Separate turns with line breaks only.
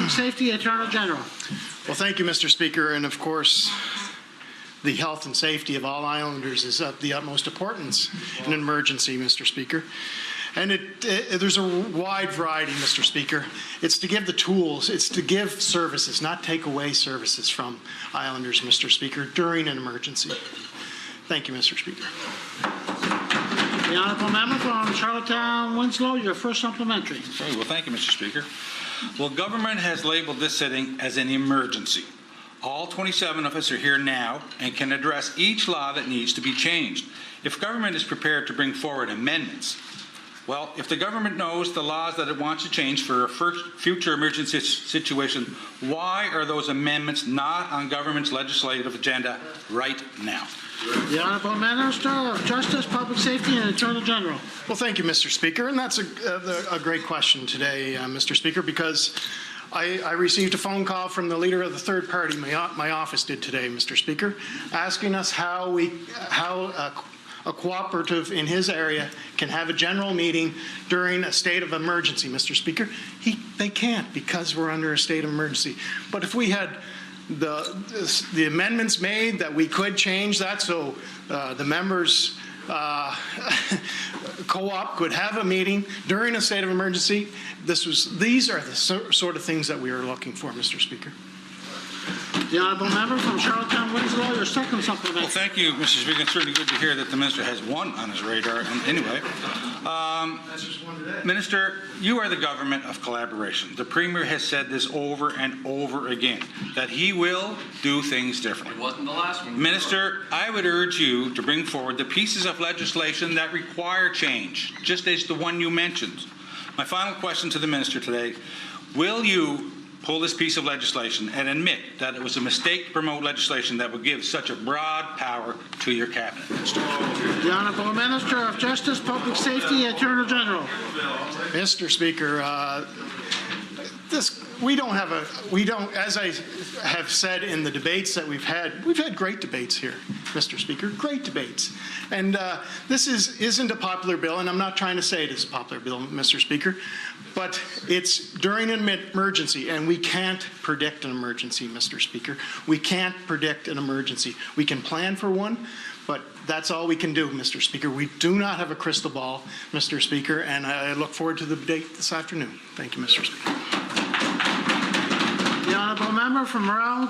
Public Safety, Attorney General.
Well, thank you, Mr. Speaker. And of course, the health and safety of all islanders is of the utmost importance in an emergency, Mr. Speaker. And there's a wide variety, Mr. Speaker. It's to give the tools, it's to give services, not take away services from islanders, Mr. Speaker, during an emergency. Thank you, Mr. Speaker.
The Honourable Member from Charlottetown, Winslow, your first supplementary.
Okay, well, thank you, Mr. Speaker. Well, government has labeled this sitting as an emergency. All 27 of us are here now and can address each law that needs to be changed. If government is prepared to bring forward amendments, well, if the government knows the laws that it wants to change for a future emergency situation, why are those amendments not on government's legislative agenda right now?
The Honourable Minister of Justice, Public Safety, and Attorney General.
Well, thank you, Mr. Speaker. And that's a great question today, Mr. Speaker, because I received a phone call from the leader of the third party, my office did today, Mr. Speaker, asking us how a cooperative in his area can have a general meeting during a state of emergency, Mr. Speaker. They can't because we're under a state of emergency. But if we had the amendments made that we could change that so the members co-op could have a meeting during a state of emergency, these are the sort of things that we are looking for, Mr. Speaker.
The Honourable Member from Charlottetown, Winslow, your second supplementary.
Well, thank you, Mr. Speaker. It's really good to hear that the Minister has one on his radar. And anyway, Minister, you are the government of collaboration. The Premier has said this over and over again, that he will do things differently.
It wasn't the last one.
Minister, I would urge you to bring forward the pieces of legislation that require change, just as the one you mentioned. My final question to the Minister today, will you pull this piece of legislation and admit that it was a mistake to promote legislation that would give such a broad power to your cabinet, Minister?
The Honourable Minister of Justice, Public Safety, Attorney General.
Mr. Speaker, as I have said in the debates that we've had great debates here, Mr. Speaker, great debates. And this isn't a popular bill, and I'm not trying to say it is a popular bill, Mr. Speaker, but it's during an emergency, and we can't predict an emergency, Mr. Speaker. We can't predict an emergency. We can plan for one, but that's all we can do, Mr. Speaker. We do not have a crystal ball, Mr. Speaker, and I look forward to the debate this afternoon. Thank you, Mr. Speaker.
The Honourable Member from Morel.